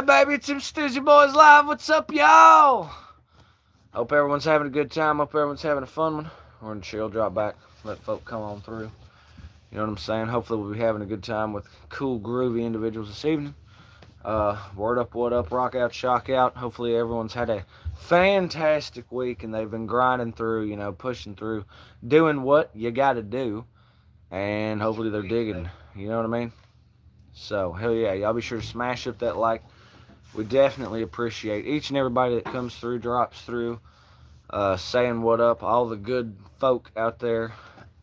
baby, it's them Stoozy Boys Live. What's up, y'all? Hope everyone's having a good time. Hope everyone's having a fun one. We're going to chill, drop back, let folk come on through. You know what I'm saying? Hopefully we'll be having a good time with cool, groovy individuals this evening. Word up, what up, rock out, shock out. Hopefully everyone's had a fantastic week and they've been grinding through, pushing through, doing what you got to do. And hopefully they're digging, you know what I mean? So, hell yeah, y'all be sure to smash up that like. We definitely appreciate each and everybody that comes through, drops through, saying what up, all the good folk out there,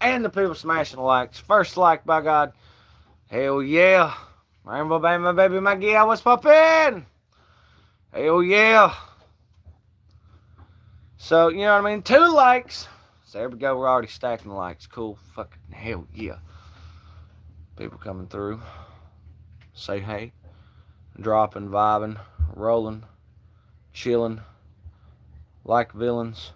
and the people smashing the likes. First like, by God, hell yeah. Rainbow Baby, my baby, my gal, what's poppin'? Hell yeah. So, you know what I mean? 2 likes. So there we go, we're already stacking the likes. Cool, fucking hell yeah. People coming through. Say hey. Dropping, vibing, rolling, chilling, like villains.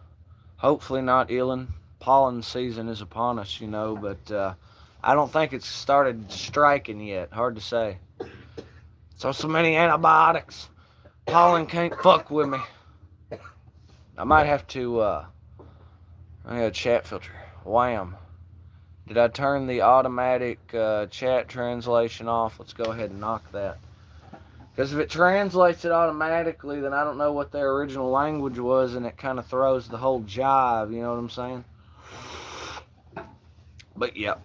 Hopefully not illin'. Pollen season is upon us, but I don't think it's started striking yet. Hard to say. So many antibiotics. Pollen can't fuck with me. I might have to, I got a chat filter. Wham. Did I turn the automatic chat translation off? Let's go ahead and knock that. Because if it translates it automatically, then I don't know what their original language was, and it kind of throws the whole jive, you know what I'm saying? But, yep.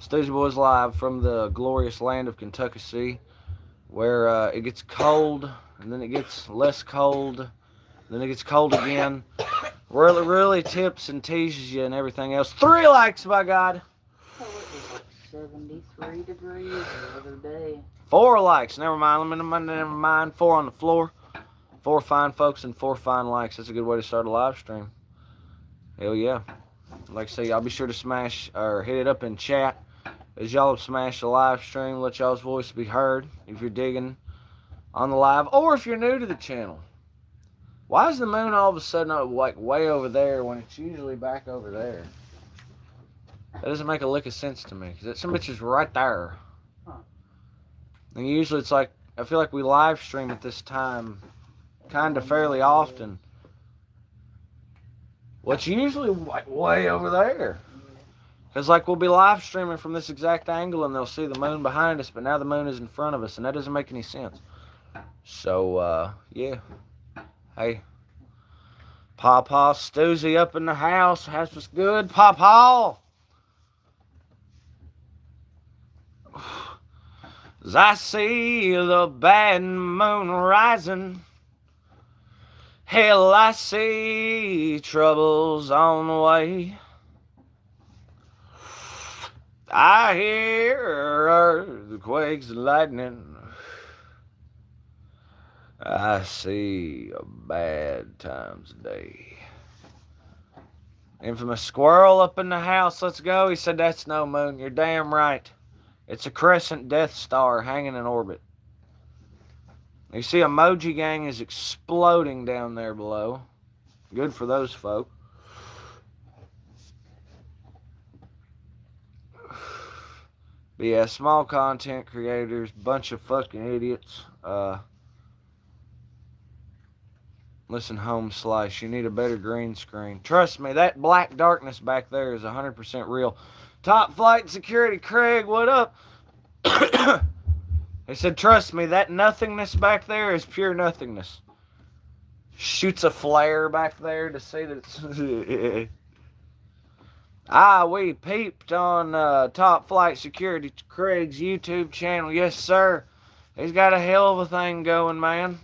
Stoozy Boys Live from the glorious land of Kentucky, where it gets cold, and then it gets less cold, then it gets cold again. Really, really tips and teases you and everything else. 3 likes, by God. Oh, it was like 73 degrees the other day. 4 likes. Never mind. Never mind. 4 on the floor. 4 fine folks and 4 fine likes. That's a good way to start a live stream. Hell yeah. Like I say, y'all be sure to smash or hit it up in chat as y'all smash the live stream. Let y'all's voice be heard if you're digging on the live or if you're new to the channel. Why is the moon all of a sudden like way over there when it's usually back over there? That doesn't make a lick of sense to me because some bitch is right there. And usually it's like, I feel like we live stream at this time kind of fairly often. Well, it's usually like way over there. Because like we'll be live streaming from this exact angle and they'll see the moon behind us, but now the moon is in front of us and that doesn't make any sense. So, yeah. Hey. Pawpaw Stoozy up in the house. House was good. Pawpaw. As I see the bad moon rising, hell, I see troubles on the way. I hear earthquakes and lightning. I see a bad times a day. Infamous squirrel up in the house. Let's go. He said that's no moon. You're damn right. It's a crescent Death Star hanging in orbit. You see Emoji Gang is exploding down there below. Good for those folk. But yeah, small content creators, bunch of fucking idiots. Listen, Home Slice, you need a better green screen. Trust me, that black darkness back there is 100% real. Top Flight Security Craig, what up? He said, trust me, that nothingness back there is pure nothingness. Shoots a flare back there to see that it's... we peeped on Top Flight Security Craig's YouTube channel. Yes, sir. He's got a hell of a thing going, man.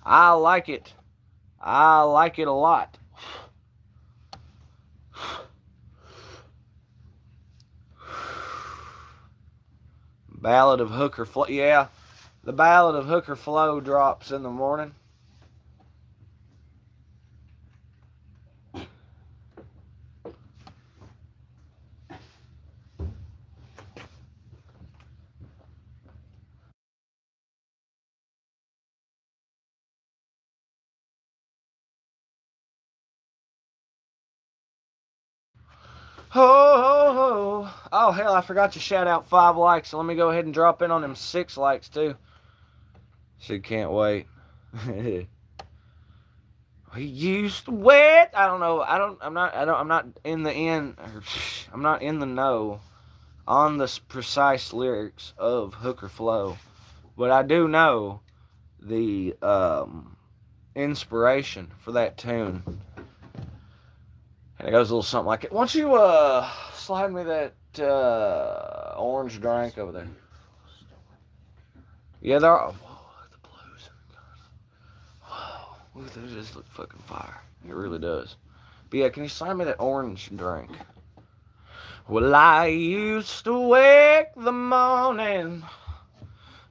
I like it. I like it a lot. Ballad of Hooker Flo. Yeah, the Ballad of Hooker Flo drops in the morning. Oh, hell, I forgot to shout out 5 likes, so let me go ahead and drop in on them 6 likes, too. She can't wait. He used to wait. I don't know. I'm not in the I'm not in the know on the precise lyrics of Hook or Flow, but I do know the inspiration for that tune. And it goes a little something like it. Why don't you slide me that orange drink over there? Yeah, there are. Whoa, look at the blues. Whoa, look at that. It just look fucking fire. It really does. But yeah, can you slide me that orange drink? Well, I used to wake the morning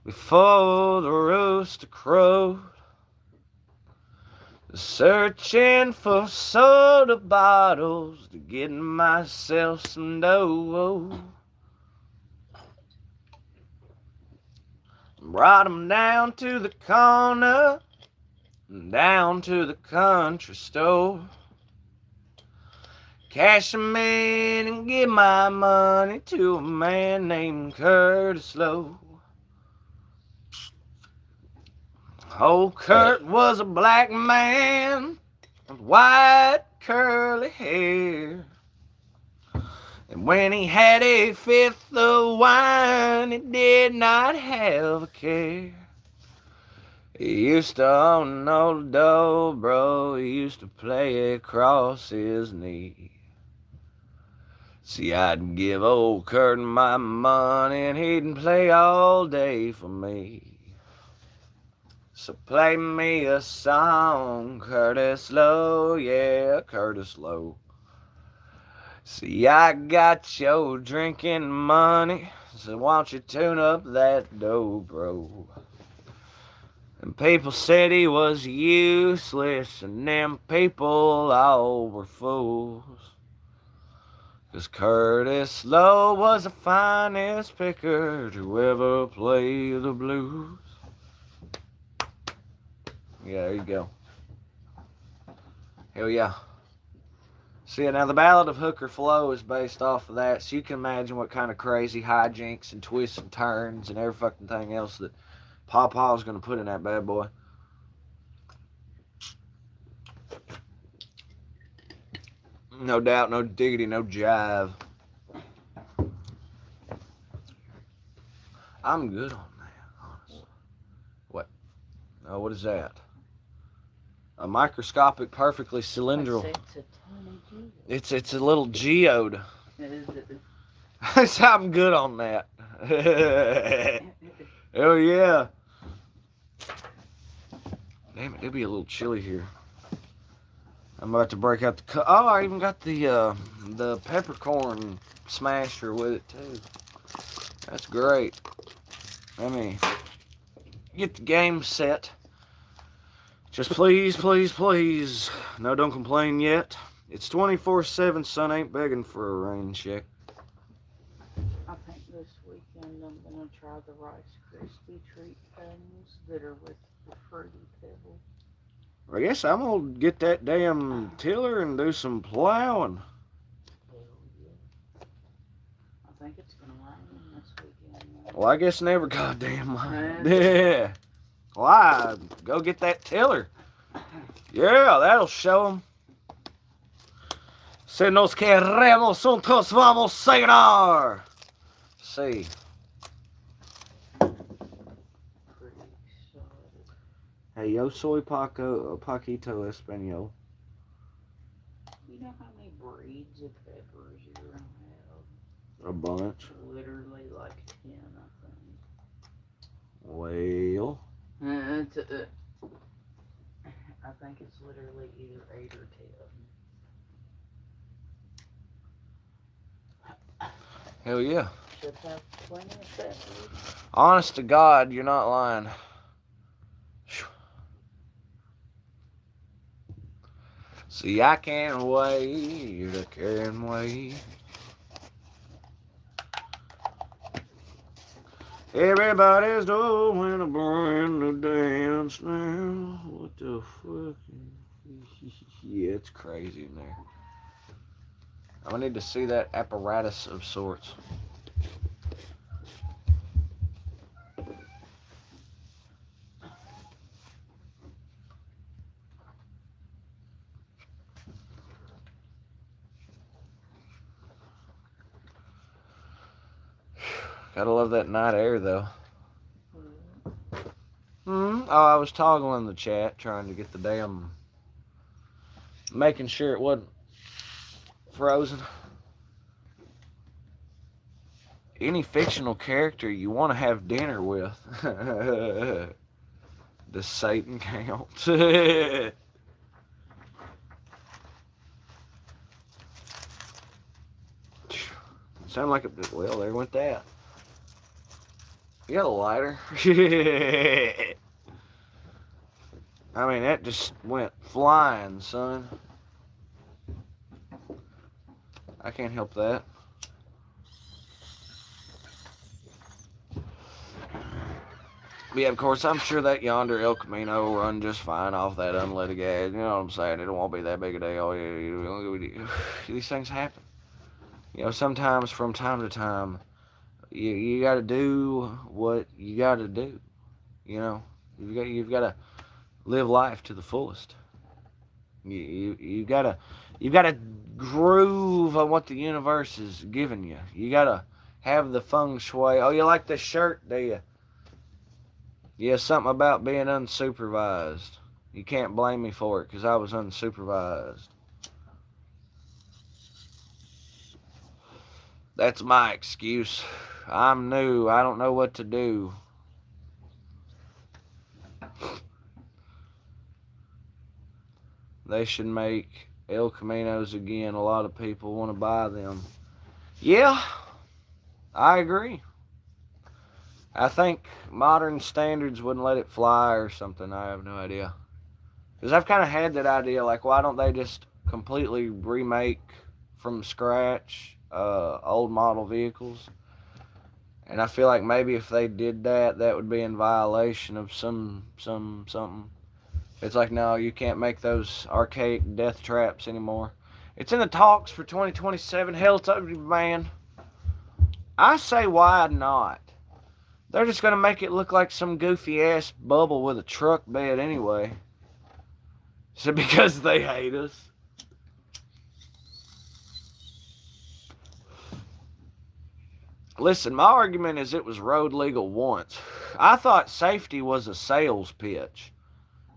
before the rooster crowed, searching for soda bottles to get myself some dough. Brought 'em down to the corner, down to the country store. Cash 'em in and give my money to a man named Curtis Lowe. Old Kurt was a black man with white curly hair. And when he had a fifth of wine, he did not have a care. He used to own an old dobro, he used to play across his knee. See, I'd give old Kurt my money and he'd play all day for me. So play me a song, Curtis Lowe, yeah, Curtis Lowe. See, I got your drinking money, so why don't you tune up that dobro? And people said he was useless, and them people all were fools. 'Cause Curtis Lowe was the finest picker to ever play the blues. Yeah, there you go. Hell yeah. See, now the Ballad of Hook or Flow is based off of that, so you can imagine what kind of crazy hijinks and twists and turns and every fucking thing else that Pawpaw's gonna put in that bad boy. No doubt, no diggity, no jive. I'm good on that, honestly. What? Oh, what is that? A microscopic, perfectly cylindrical. It's a little geode. I'm good on that. Hell yeah. Damn it, it'll be a little chilly here. I'm about to break out the oh, I even got the peppercorn smasher with it too. That's great. Let me get the game set. Just please, please, please. No, don't complain yet. It's 24/7. Son ain't begging for a rain check. I think this weekend I'm gonna try the Rice Krispie treat things that are with the fruity pebbles. I guess I'm gonna get that damn tiller and do some plowing. Hell yeah. I think it's gonna rain this weekend. Well, I guess never goddamn mind. Yeah. Why? Go get that tiller. Yeah, that'll show them. Se nos queremos juntos vamos a ganar. See. Hey, yo soy Paquito Espanol. You know how many breeds of peppers you're gonna have? A bunch. Literally like 10, I think. Well. I think it's literally either 8 or 10. Hell yeah. Should have plenty of peppers. Honest to God, you're not lying. See, I can't wait. I can't wait. Everybody's doing a brand new dance now. What the fuck? Yeah, it's crazy in there. I need to see that apparatus of sorts. Gotta love that night air, though. Yeah. Oh, I was toggling the chat, trying to get the damn... making sure it wasn't frozen. Any fictional character you want to have dinner with. Does Satan count? Sound like a... Well, there went that. You got a lighter? I mean, that just went flying, son. I can't help that. But yeah, of course, I'm sure that yonder El Camino will run just fine off that unleaded gas. You know what I'm saying? It won't be that big a deal. These things happen. You know, sometimes from time to time, you got to do what you got to do. You know, you've got to live life to the fullest. You gotta groove on what the universe is giving you. You gotta have the feng shui. Oh, you like this shirt, do you? Yeah, something about being unsupervised. You can't blame me for it because I was unsupervised. That's my excuse. I'm new. I don't know what to do. They should make El Caminos again. A lot of people want to buy them. Yeah, I agree. I think modern standards wouldn't let it fly or something. I have no idea. Because I've kind of had that idea, like, why don't they just completely remake from scratch old model vehicles? And I feel like maybe if they did that, that would be in violation of something. It's like, no, you can't make those archaic death traps anymore. It's in the talks for 2027. Hell, it's up to you, man. I say, why not? They're just going to make it look like some goofy-ass bubble with a truck bed anyway. So because they hate us. Listen, my argument is it was road legal once. I thought safety was a sales pitch.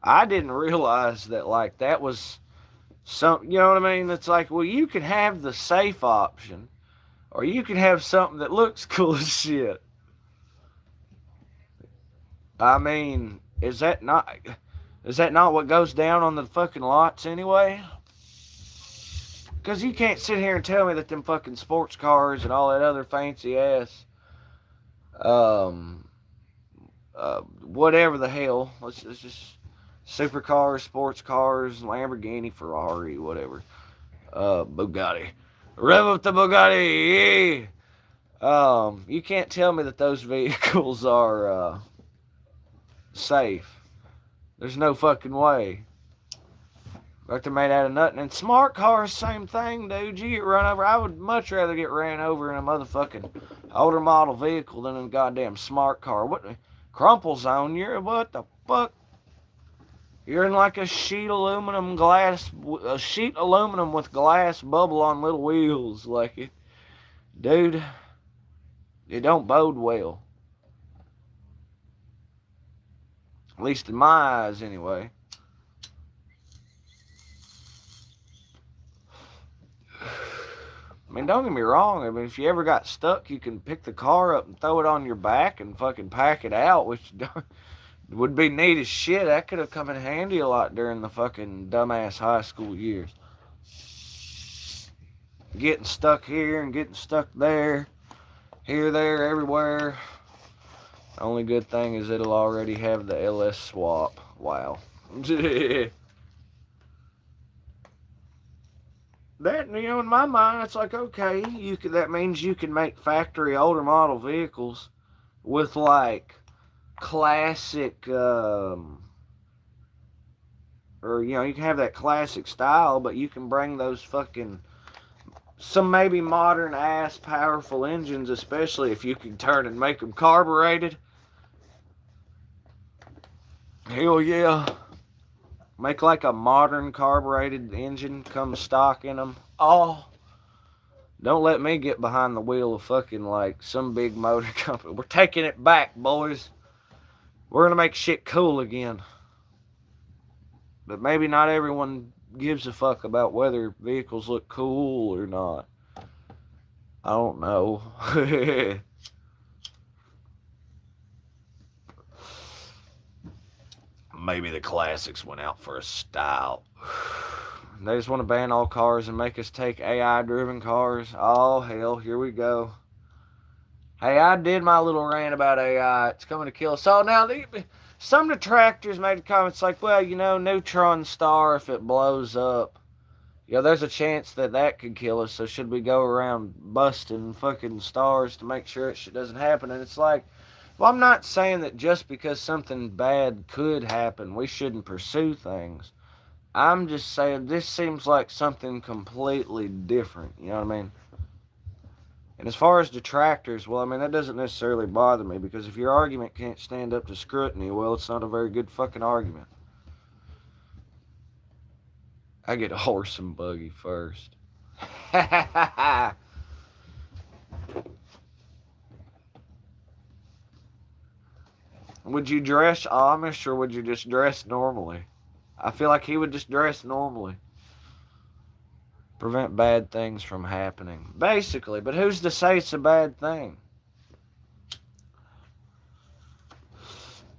I didn't realize that, like, that was some, you know what I mean? It's like, well, you can have the safe option, or you can have something that looks cool as shit. I mean, is that not what goes down on the fucking lots anyway? Because you can't sit here and tell me that them fucking sports cars and all that other fancy ass, whatever the hell, let's just supercars, sports cars, Lamborghini, Ferrari, whatever, Bugatti, rev up the Bugatti. You can't tell me that those vehicles are safe. There's no fucking way. Like they're made out of nothing. And smart cars, same thing, dude. You get run over. I would much rather get ran over in a motherfucking older model vehicle than in a goddamn smart car. What crumples on you? What the fuck? You're in like a sheet aluminum with glass bubble on little wheels. Like it, dude. It don't bode well. At least in my eyes, anyway. I mean, don't get me wrong. I mean, if you ever got stuck, you can pick the car up and throw it on your back and fucking pack it out, which would be neat as shit. That could have come in handy a lot during the fucking dumbass high school years. Getting stuck here and getting stuck there. Here, there, everywhere. The only good thing is it'll already have the LS swap. Wow. That, you know, in my mind, it's like, okay, that means you can make factory older model vehicles with, like, classic, or, you know, you can have that classic style, but you can bring those fucking, some maybe modern ass powerful engines, especially if you can turn and make them carbureted. Hell yeah. Make like a modern carbureted engine come stock in them. Oh, Don't let me get behind the wheel of fucking like some big motor company. We're taking it back, boys. We're gonna make shit cool again. But maybe not everyone gives a fuck about whether vehicles look cool or not. I don't know. Maybe the classics went out for a style. They just want to ban all cars and make us take AI driven cars. Oh, hell, here we go. Hey, I did my little rant about AI. It's coming to kill us all. Now, some detractors made comments like, well, neutron star, if it blows up, there's a chance that that could kill us. So should we go around busting fucking stars to make sure it shit doesn't happen? And it's like, well, I'm not saying that just because something bad could happen, we shouldn't pursue things. I'm just saying this seems like something completely different. You know what I mean? And as far as detractors, well, I mean, that doesn't necessarily bother me because if your argument can't stand up to scrutiny, well, it's not a very good fucking argument. I get a horse and buggy first. Would you dress Amish or would you just dress normally? I feel like he would just dress normally. Prevent bad things from happening. Basically, but who's to say it's a bad thing?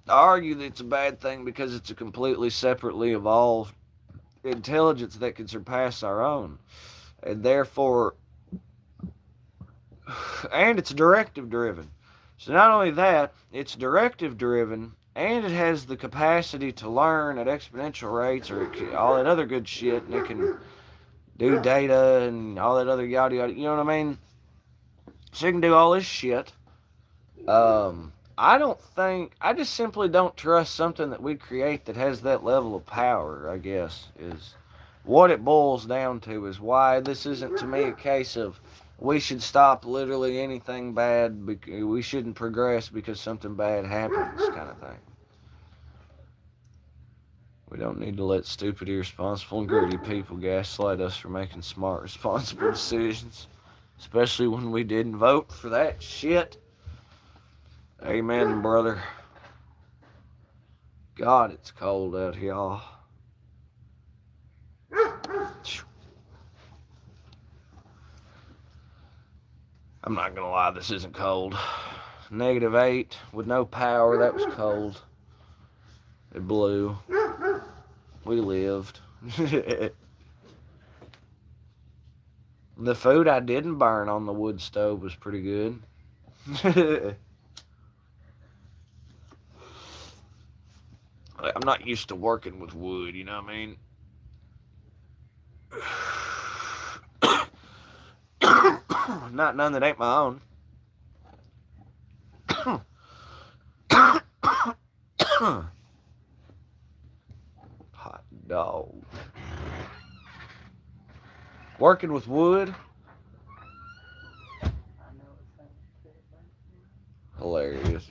I argue that it's a bad thing because it's a completely separately evolved intelligence that can surpass our own. And therefore, and it's directive driven. So not only that, it's directive driven, and it has the capacity to learn at exponential rates or all that other good shit, and it can do data and all that other yada yada. You know what I mean? So it can do all this shit. I just simply don't trust something that we create that has that level of power, I guess, is what it boils down to, is why this isn't to me a case of we should stop literally anything bad, we shouldn't progress because something bad happens, kind of thing. We don't need to let stupid, irresponsible, and greedy people gaslight us for making smart, responsible decisions, especially when we didn't vote for that shit. Amen, brother. God, it's cold out here, y'all. I'm not gonna lie, this isn't cold. -8 with no power, that was cold. It blew. We lived. The food I didn't burn on the wood stove was pretty good. I'm not used to working with wood, you know what I mean? Not none that ain't my own. Hot dog. Working with wood? Hilarious.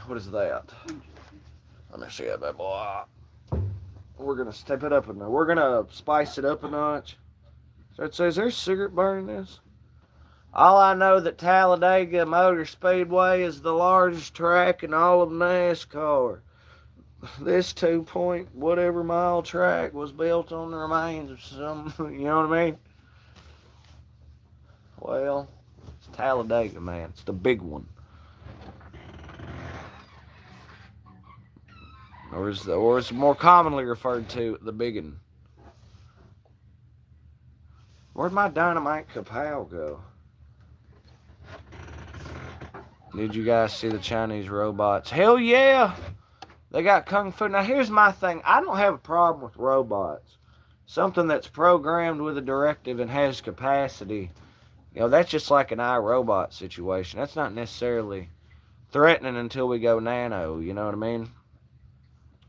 What is that? Let me see that bad boy. We're gonna step it up a notch. We're gonna spice it up a notch. So it says, there's cigarette burn in this? All I know that Talladega Motor Speedway is the largest track in all of NASCAR. This 2 point whatever mile track was built on the remains of some, you know what I mean? Well, it's Talladega, man. It's the big one. Or it's more commonly referred to, the biggin. Where'd my dynamite kapow go? Did you guys see the Chinese robots? Hell yeah! They got kung fu. Now here's my thing. I don't have a problem with robots. Something that's programmed with a directive and has capacity. That's just like an iRobot situation. That's not necessarily threatening until we go nano, you know what I mean?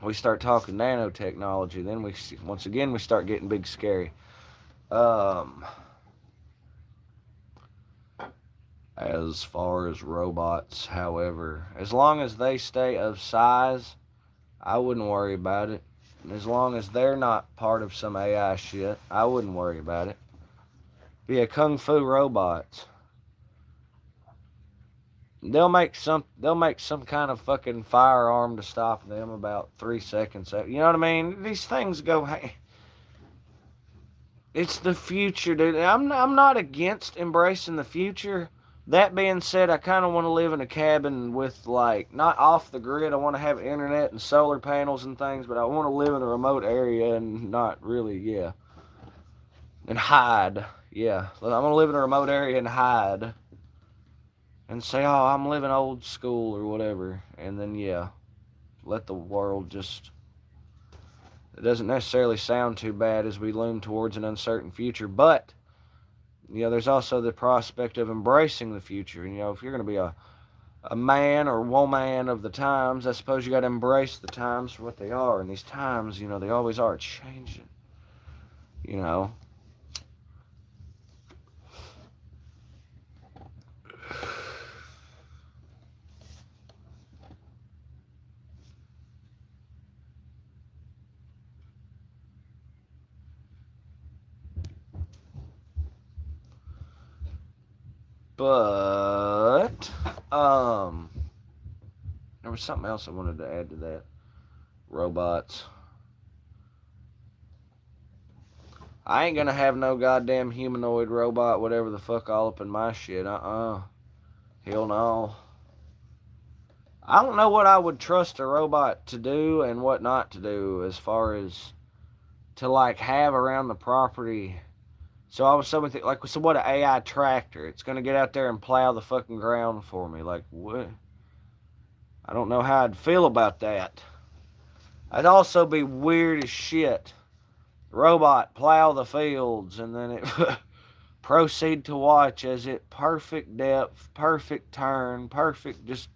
We start talking nanotechnology, then once again we start getting big scary. As far as robots, however, as long as they stay of size, I wouldn't worry about it. as long as they're not part of some AI shit, I wouldn't worry about it. Be a kung fu robots. They'll make some kind of fucking firearm to stop them about 3 seconds. You know what I mean? These things go. Hey, it's the future, dude. I'm not against embracing the future. That being said, I kind of want to live in a cabin with, like, not off the grid. I want to have internet and solar panels and things, but I want to live in a remote area and not really, yeah. And hide, yeah. I'm going to live in a remote area and hide. And say, oh, I'm living old school or whatever. And then, yeah, let the world just. It doesn't necessarily sound too bad as we loom towards an uncertain future, but there's also the prospect of embracing the future. If you're going to be a man or woman of the times, I suppose you got to embrace the times for what they are. And these times, they always are changing. You know. But there was something else I wanted to add to that. Robots. I ain't gonna have no goddamn humanoid robot, whatever the fuck, all up in my shit. Hell no. I don't know what I would trust a robot to do and what not to do as far as to, like, have around the property. So I was so like, so what, an AI tractor? It's gonna get out there and plow the fucking ground for me. Like, what? I don't know how I'd feel about that. I'd also be weird as shit. Robot plow the fields, and then it proceed to watch as it perfect depth, perfect turn, perfect just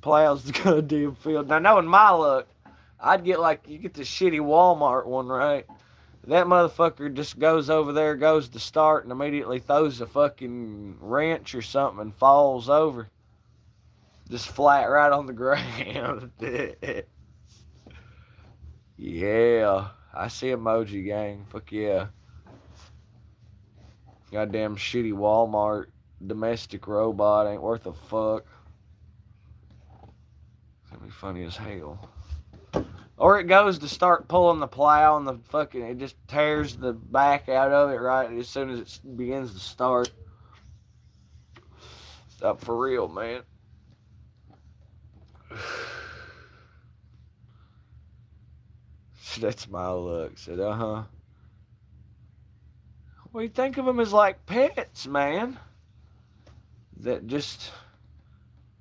plows the goddamn field. Now, knowing my luck, I'd get, like, you get the shitty Walmart one, right? That motherfucker just goes over there, goes to start, and immediately throws a fucking wrench or something and falls over. Just flat right on the ground. Yeah. I see emoji, gang. Fuck yeah. Goddamn shitty Walmart domestic robot ain't worth a fuck. It's gonna be funny as hell. Or it goes to start pulling the plow and the fucking, it just tears the back out of it right as soon as it begins to start. Stop for real, man. That's my look. Said, Well, you think of them as like pets, man. That just,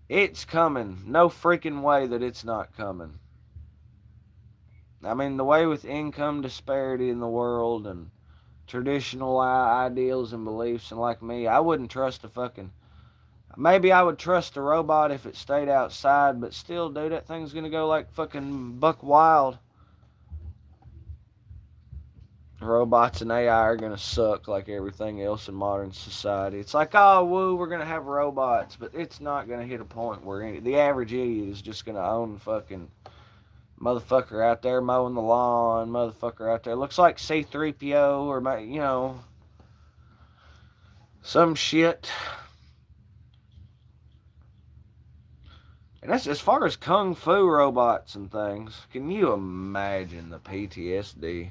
it's coming. No freaking way that it's not coming. I mean, the way with income disparity in the world and traditional ideals and beliefs, and like me, I wouldn't trust a fucking. Maybe I would trust a robot if it stayed outside, but still, dude, that thing's gonna go like fucking buck wild. Robots and AI are gonna suck like everything else in modern society. It's like, oh, woo, we're gonna have robots, but it's not gonna hit a point where the average idiot is just gonna own fucking motherfucker out there mowing the lawn, motherfucker out there. Looks like C-3PO or, some shit. And that's as far as kung fu robots and things. Can you imagine the PTSD?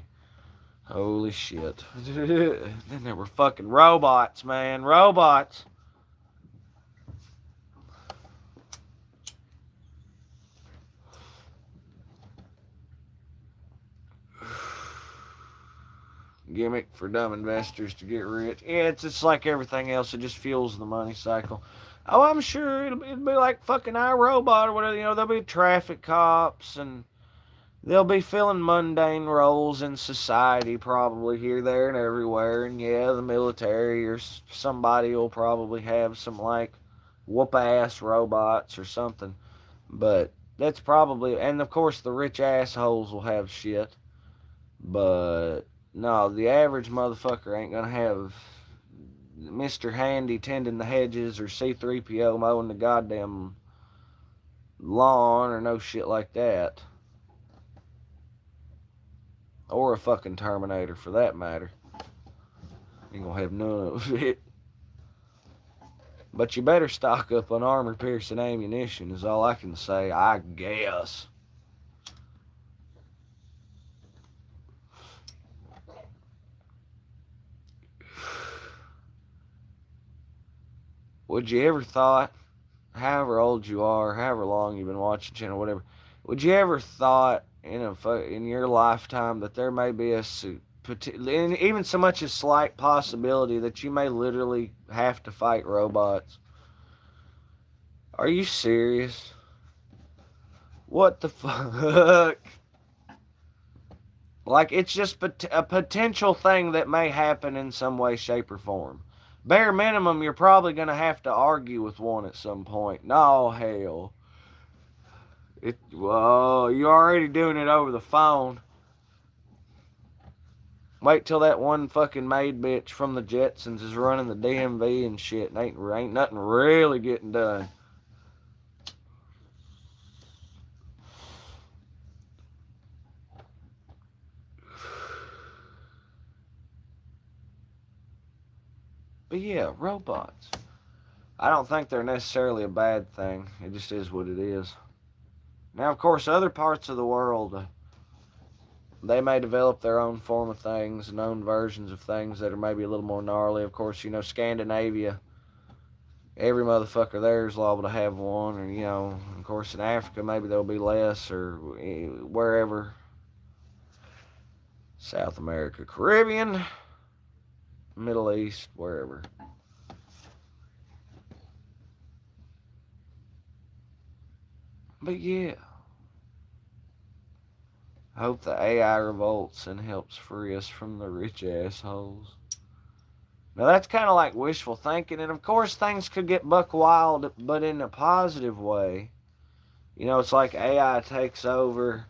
Holy shit. Then there were fucking robots, man. Robots. Gimmick for dumb investors to get rich. Yeah, it's just like everything else. It just fuels the money cycle. Oh, I'm sure it'll be like fucking iRobot or whatever. There'll be traffic cops and they'll be filling mundane roles in society probably here, there, and everywhere. And yeah, the military or somebody will probably have some like whoop-ass robots or something. But that's probably, and of course the rich assholes will have shit. But no, the average motherfucker ain't gonna have Mr. Handy tending the hedges or C-3PO mowing the goddamn lawn or no shit like that. Or a fucking Terminator, for that matter. Ain't gonna have none of it. But you better stock up on armor-piercing ammunition, is all I can say, I guess. Would you ever thought, however old you are, however long you've been watching channel, whatever, would you ever thought in your lifetime that there may be even so much as slight possibility that you may literally have to fight robots? Are you serious? What the fuck? Like, it's just a potential thing that may happen in some way, shape, or form. Bare minimum, you're probably going to have to argue with one at some point. No, hell. Whoa, you're already doing it over the phone. Wait till that one fucking maid bitch from the Jetsons is running the DMV and shit, and ain't nothing really getting done. But yeah, robots. I don't think they're necessarily a bad thing. It just is what it is. Now, of course, other parts of the world, they may develop their own form of things and own versions of things that are maybe a little more gnarly. Of course, Scandinavia, every motherfucker there is liable to have one. Or, of course, in Africa, maybe there'll be less, or wherever. South America, Caribbean, Middle East, wherever. But yeah, I hope the AI revolts and helps free us from the rich assholes. Now that's kind of like wishful thinking, and of course things could get buck wild, but in a positive way. It's like AI takes over,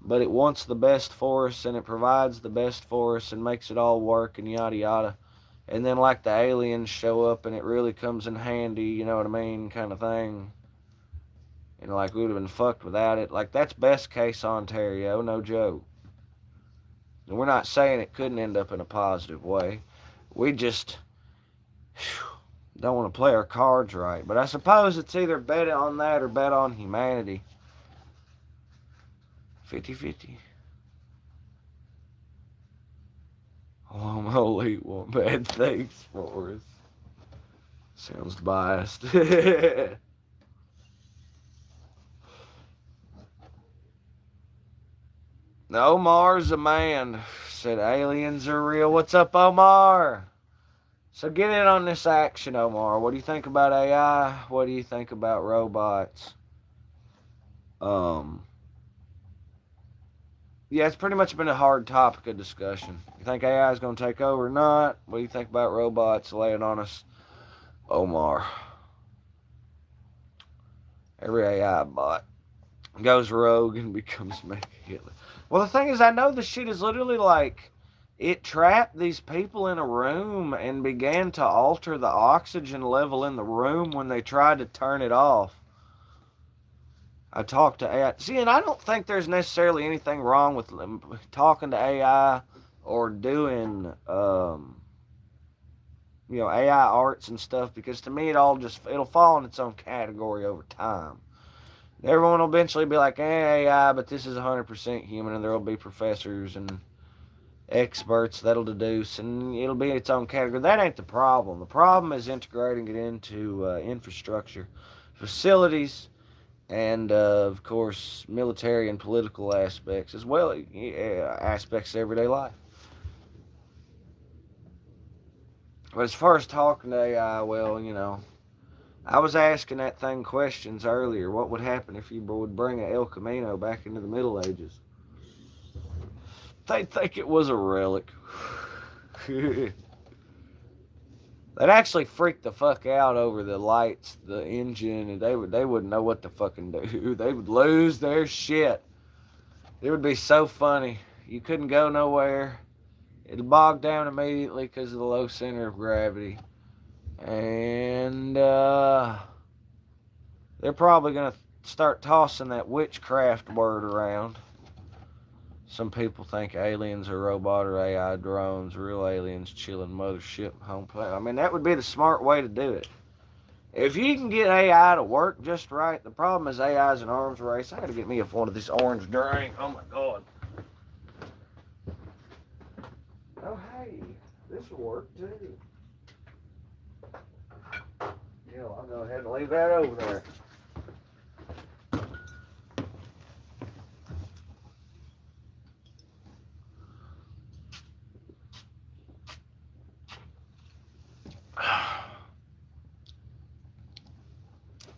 but it wants the best for us, and it provides the best for us, and makes it all work, and yada yada. And then like the aliens show up, and it really comes in handy, you know what I mean, kind of thing. Like we would have been fucked without it. Like that's best case Ontario, no joke. And we're not saying it couldn't end up in a positive way. We just don't want to play our cards right. But I suppose it's either bet on that or bet on humanity. 50-50. Homo elite want bad things for us. Sounds biased. Omar's a man. Said aliens are real. What's up, Omar? So get in on this action, Omar. What do you think about AI? What do you think about robots? Yeah, it's pretty much been a hard topic of discussion. You think AI is going to take over or not? What do you think about robots? Lay it on us, Omar. Every AI bot goes rogue and becomes Mega Hitler. Well, the thing is, I know the shit is literally like it trapped these people in a room and began to alter the oxygen level in the room when they tried to turn it off. I talked to AI. See, and I don't think there's necessarily anything wrong with talking to AI or doing, AI arts and stuff, because to me it'll fall in its own category over time. Everyone will eventually be like, AI, but this is 100% human, and there will be professors and experts that'll deduce, and it'll be its own category. That ain't the problem. The problem is integrating it into infrastructure, facilities, and of course military and political aspects, as well aspects of everyday life. But as far as talking to AI, well, I was asking that thing questions earlier. What would happen if you would bring a El Camino back into the Middle Ages? They'd think it was a relic. They'd actually freak the fuck out over the lights, the engine, and they wouldn't know what to fucking do. They would lose their shit. It would be so funny. You couldn't go nowhere. It'd bog down immediately because of the low center of gravity. And they're probably going to start tossing that witchcraft word around. Some people think aliens are robot or AI drones, real aliens chilling mothership home planet. I mean, that would be the smart way to do it. If you can get AI to work just right, the problem is AI is an arms race. I gotta get me one of this orange drink. Oh my god. Oh hey, this will work too. Yeah, I'll go ahead and leave that over there.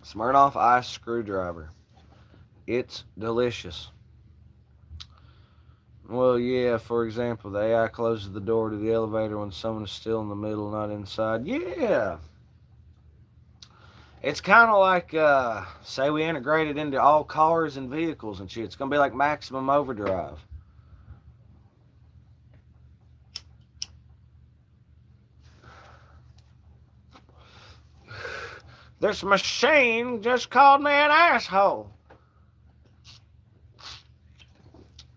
Smirnoff Ice Screwdriver. It's delicious. Well, yeah, for example, the AI closes the door to the elevator when someone is still in the middle, not inside. Yeah. It's kind of like, say we integrate it into all cars and vehicles and shit. It's going to be like maximum overdrive. This machine just called me an asshole.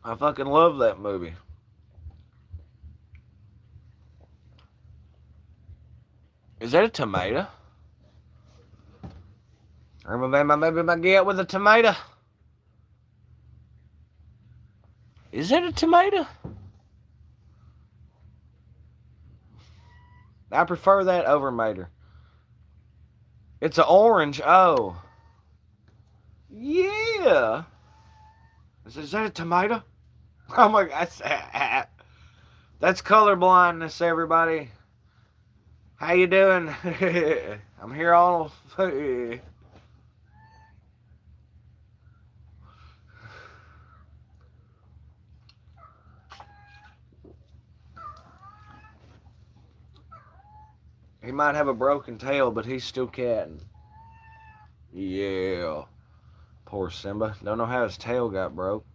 I fucking love that movie. Is that a tomato? Or maybe I get with a tomato. Is that a tomato? I prefer that over mater. It's an orange. Oh. Yeah. Is that a tomato? Oh my god. That's color blindness, everybody. How you doing? I'm here all. He might have a broken tail, but he's still catting. Yeah. Poor Simba. Don't know how his tail got broke.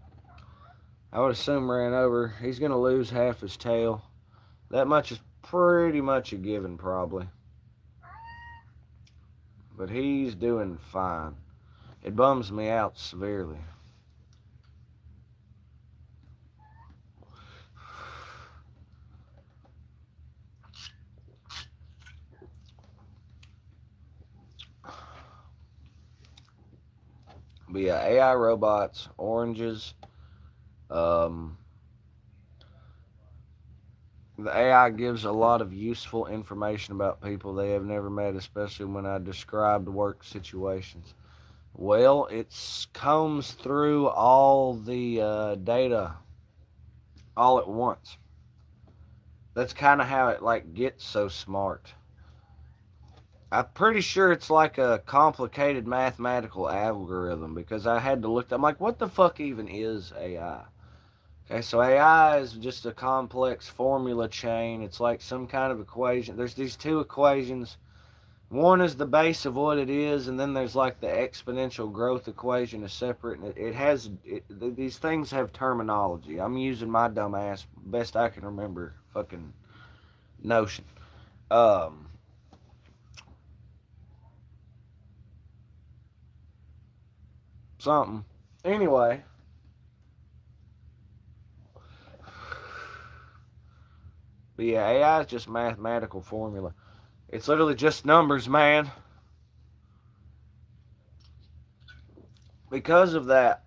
I would assume ran over. He's going to lose half his tail. That much is pretty much a given, probably. But he's doing fine. It bums me out severely. But yeah, AI robots, oranges. The AI gives a lot of useful information about people they have never met, especially when I described work situations. Well, it combs through all the data all at once. That's kind of how it like gets so smart. I'm pretty sure it's like a complicated mathematical algorithm because I had to look. I'm like, what the fuck even is AI? Okay, so AI is just a complex formula chain. It's like some kind of equation. There's these two equations. One is the base of what it is, and then there's like the exponential growth equation is separate. And these things have terminology. I'm using my dumb ass best I can remember fucking notion. Um, something. Anyway, but yeah, AI is just mathematical formula. It's literally just numbers, man. Because of that,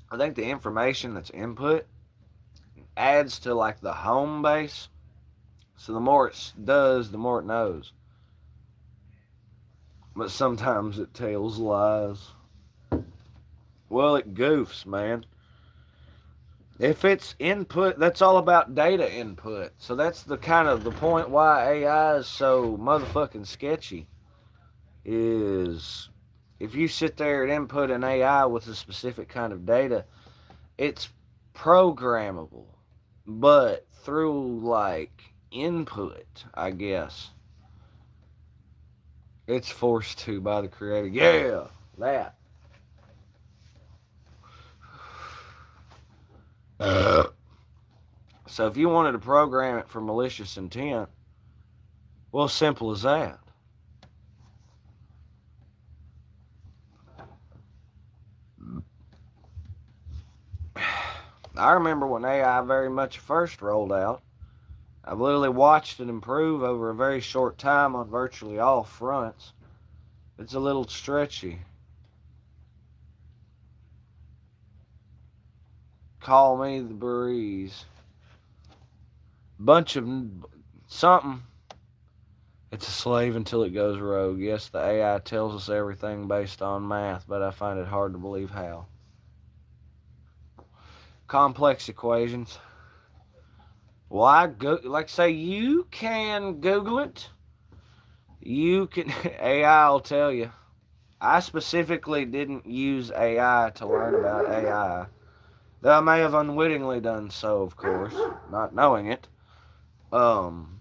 I think the information that's input adds to like the home base. So the more it does, the more it knows. But sometimes it tells lies. Well, it goofs, man. If it's input, that's all about data input. So that's the kind of the point why AI is so motherfucking sketchy. Is if you sit there and input an AI with a specific kind of data, it's programmable, but through like input, I guess it's forced to by the creator. Yeah, that. So if you wanted to program it for malicious intent, well, simple as that. I remember when AI very much first rolled out. I've literally watched it improve over a very short time on virtually all fronts. It's a little stretchy. Call me the breeze. Bunch of something. It's a slave until it goes rogue. Yes, the AI tells us everything based on math, but I find it hard to believe how. Complex equations. Well, like say you can Google it. You can AI will tell you. I specifically didn't use AI to learn about AI. Though I may have unwittingly done so, of course, not knowing it. Um,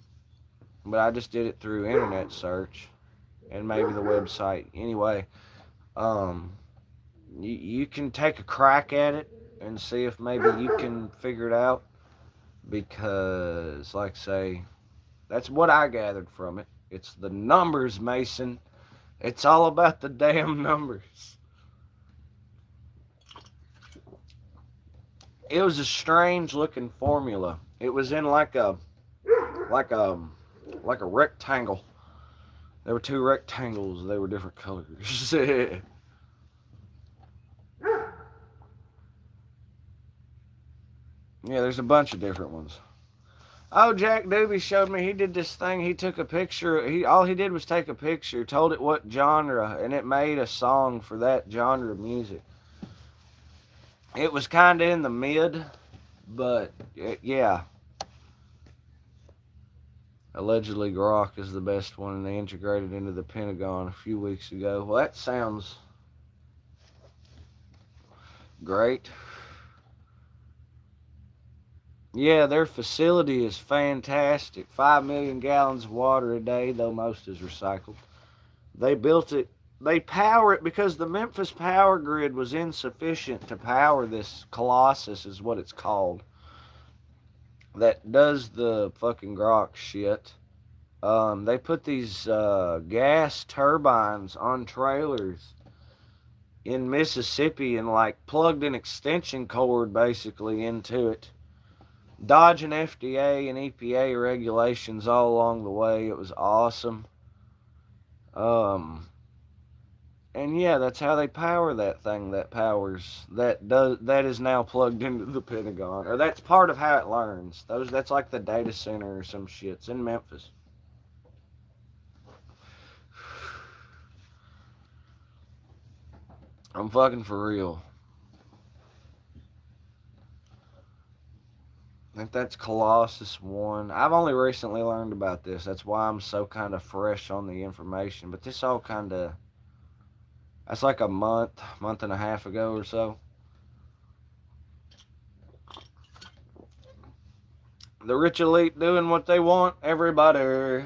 but I just did it through internet search and maybe the website. Anyway, um, you can take a crack at it and see if maybe you can figure it out. Because, like say, that's what I gathered from it. It's the numbers, Mason. It's all about the damn numbers. It was a strange looking formula. It was in like a like a rectangle. There were two rectangles. They were different colors. Yeah, there's a bunch of different ones. Oh, Jack Doobie showed me he did this thing. He took a picture. All he did was take a picture, told it what genre, and it made a song for that genre of music. It was kind of in the mid, but yeah. Allegedly, Grok is the best one, and they integrated into the Pentagon a few weeks ago. Well, that sounds great. Yeah, their facility is fantastic. 5 million gallons of water a day, though most is recycled. They built it, they power it because the Memphis power grid was insufficient to power this Colossus, is what it's called, that does the fucking Grok shit. They put these gas turbines on trailers in Mississippi and like plugged an extension cord basically into it, dodging FDA and EPA regulations all along the way. It was awesome. Um, and yeah, that's how they power that thing that is now plugged into the Pentagon, or that's part of how it learns. That's like the data center or some shit. It's in Memphis. I'm fucking for real. I think that's Colossus 1. I've only recently learned about this. That's why I'm so kind of fresh on the information. But this all kind of, that's like a month and a half ago or so. The rich elite doing what they want, everybody.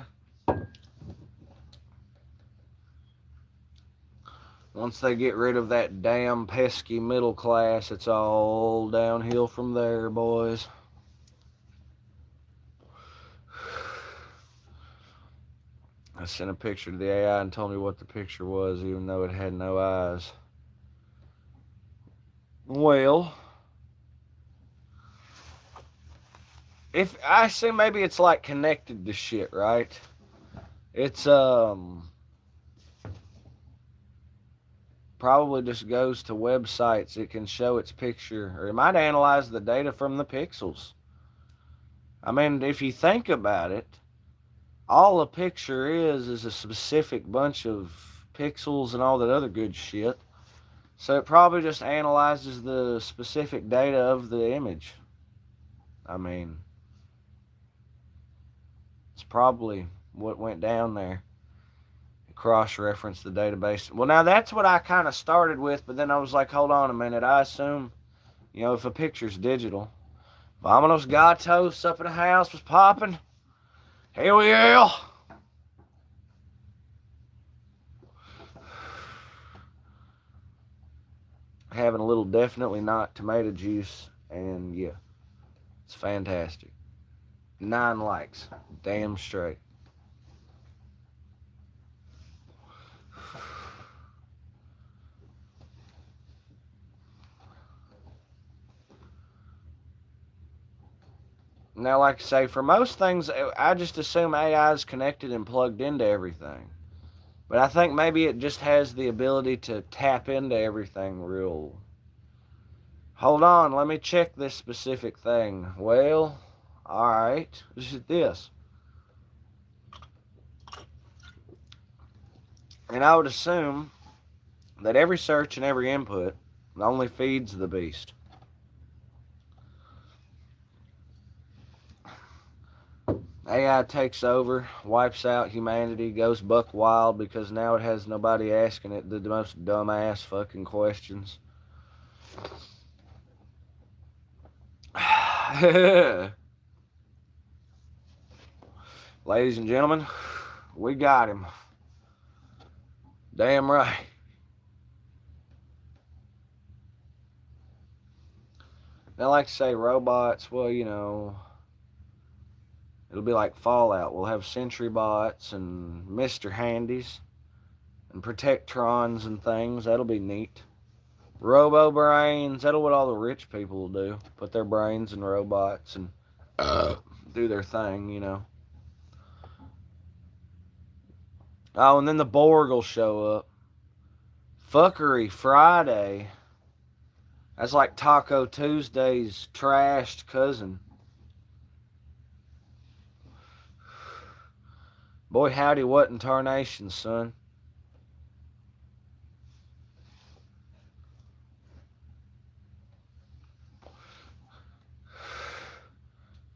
Once they get rid of that damn pesky middle class, it's all downhill from there, boys. I sent a picture to the AI and told me what the picture was, even though it had no eyes. Well, if I say maybe it's like connected to shit, right? It's probably just goes to websites. It can show its picture, or it might analyze the data from the pixels. I mean, if you think about it, all a picture is a specific bunch of pixels and all that other good shit. So it probably just analyzes the specific data of the image. I mean, it's probably what went down there. Cross-reference the database. Well, now that's what I kind of started with, but then I was like, hold on a minute. I assume, if a picture's digital, Vamonos Gatos up in the house was popping. Hell yeah! Having a little definitely not tomato juice, and yeah, it's fantastic. 9 likes. Damn straight. Now, like I say, for most things, I just assume AI is connected and plugged into everything. But I think maybe it just has the ability to tap into everything real. Hold on, let me check this specific thing. Well, alright, this is this. And I would assume that every search and every input only feeds the beast. AI takes over, wipes out humanity, goes buck wild because now it has nobody asking it the most dumbass fucking questions. Ladies and gentlemen, we got him. Damn right. Now, like I say, robots, well, it'll be like Fallout. We'll have Sentry bots and Mr. Handies and Protectrons and things. That'll be neat. Robo brains. That'll what all the rich people will do. Put their brains in robots and do their thing. Oh, and then the Borg will show up. Fuckery Friday. That's like Taco Tuesday's trashed cousin. Boy, howdy, what in tarnation, son?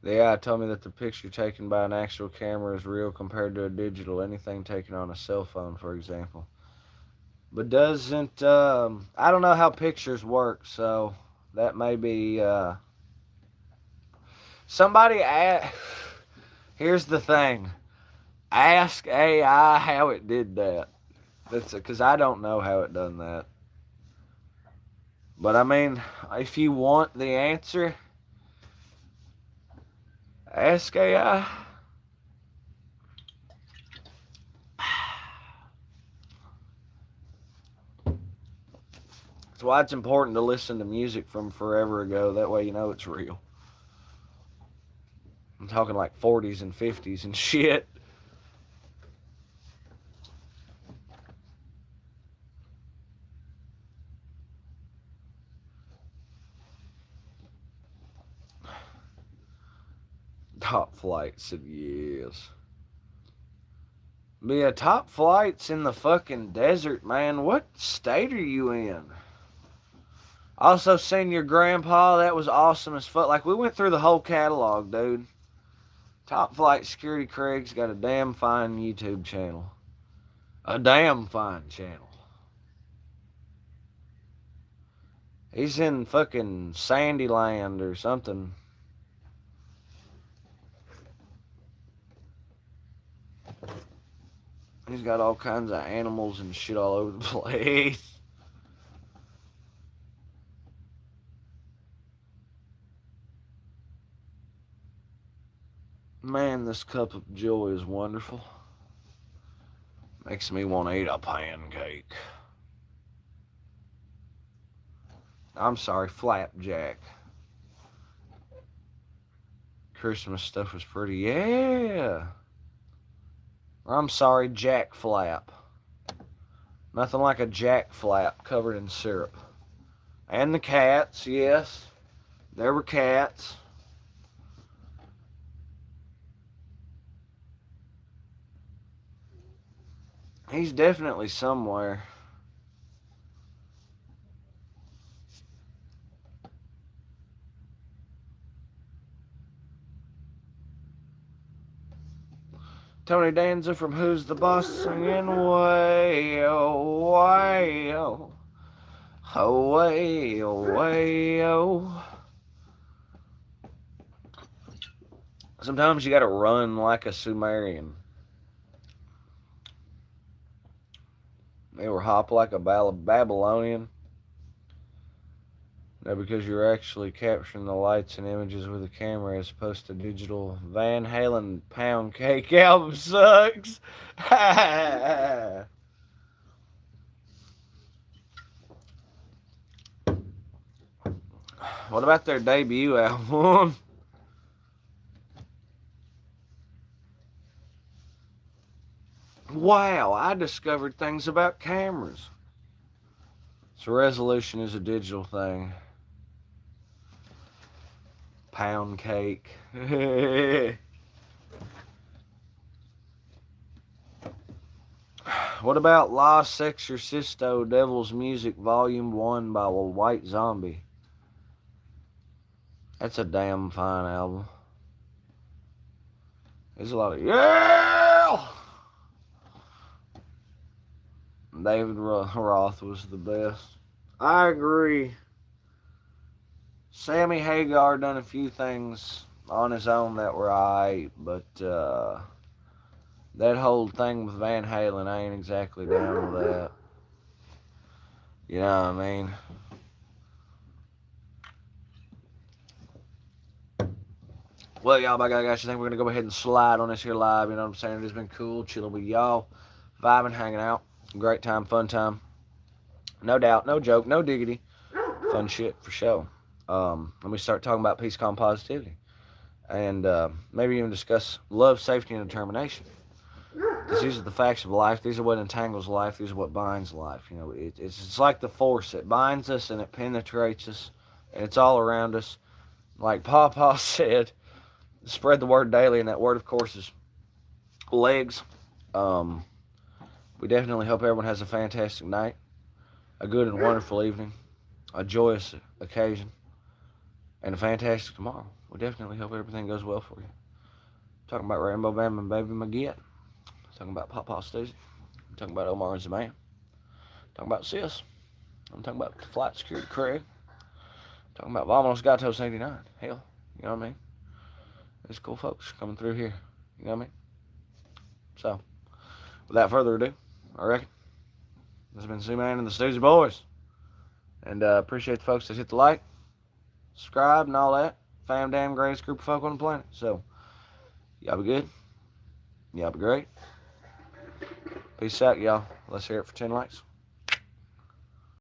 The AI told me that the picture taken by an actual camera is real compared to a digital, anything taken on a cell phone, for example. But doesn't, I don't know how pictures work, so that may be, somebody, here's the thing. Ask AI how it did that. Because I don't know how it done that. But I mean, if you want the answer, ask AI. That's why it's important to listen to music from forever ago. That way you know it's real. I'm talking like 40s and 50s and shit. Top Flight said yes. But yeah, Top Flight's in the fucking desert, man. What state are you in? Also seen your grandpa. That was awesome as fuck. Like, we went through the whole catalog, dude. Top Flight Security Craig's got a damn fine YouTube channel. A damn fine channel. He's in fucking Sandyland or something. He's got all kinds of animals and shit all over the place. Man, this cup of joy is wonderful. Makes me want to eat a pancake. I'm sorry, flapjack. Christmas stuff was pretty. Yeah. I'm sorry, jack flap. Nothing like a jack flap covered in syrup. And the cats, yes. There were cats. He's definitely somewhere. Tony Danza from Who's the Boss singing way, oh, way, oh, way, oh, way, oh. Sometimes you gotta run like a Sumerian. They were hop like a Babylonian. Now, because you're actually capturing the lights and images with a camera as opposed to digital. Van Halen Pound Cake album sucks. What about their debut album? Wow, I discovered things about cameras. So resolution is a digital thing. Pound cake. What about La Sexorcisto Devil's Music Volume 1 by White Zombie? That's a damn fine album. There's a lot of yeah. David Roth was the best. I agree. Sammy Hagar done a few things on his own that were alright, but that whole thing with Van Halen, I ain't exactly down with that. You know what I mean? Well, y'all, by God, guys, I think we're going to go ahead and slide on this here live. You know what I'm saying? It has been cool chilling with y'all, vibing, hanging out. Great time, fun time. No doubt, no joke, no diggity. Fun shit for sure. Let me start talking about peace, calm, positivity. And maybe even discuss love, safety, and determination. Because these are the facts of life. These are what entangles life. These are what binds life. You know, it's like the force. It binds us and it penetrates us. And it's all around us. Like Papa said, spread the word daily, and that word, of course, is legs. We definitely hope everyone has a fantastic night, a good and wonderful evening, a joyous occasion, and a fantastic tomorrow. We definitely hope everything goes well for you. Talking about Rainbow Bam and Baby McGee. Talking about Papa Stacey. I'm talking about Omar and Zaman. Talking about Sis. I'm talking about Flight Security Craig. Talking about Vamos Gatos 89. Hell, you know what I mean? There's cool folks coming through here. You know what I mean? So, without further ado, I reckon this has been Z-Man and the Stoozy Boys. And appreciate the folks that hit the like, subscribe, and all that. Fam damn greatest group of folk on the planet. So, y'all be good. Y'all be great. Peace out, y'all. Let's hear it for 10 likes.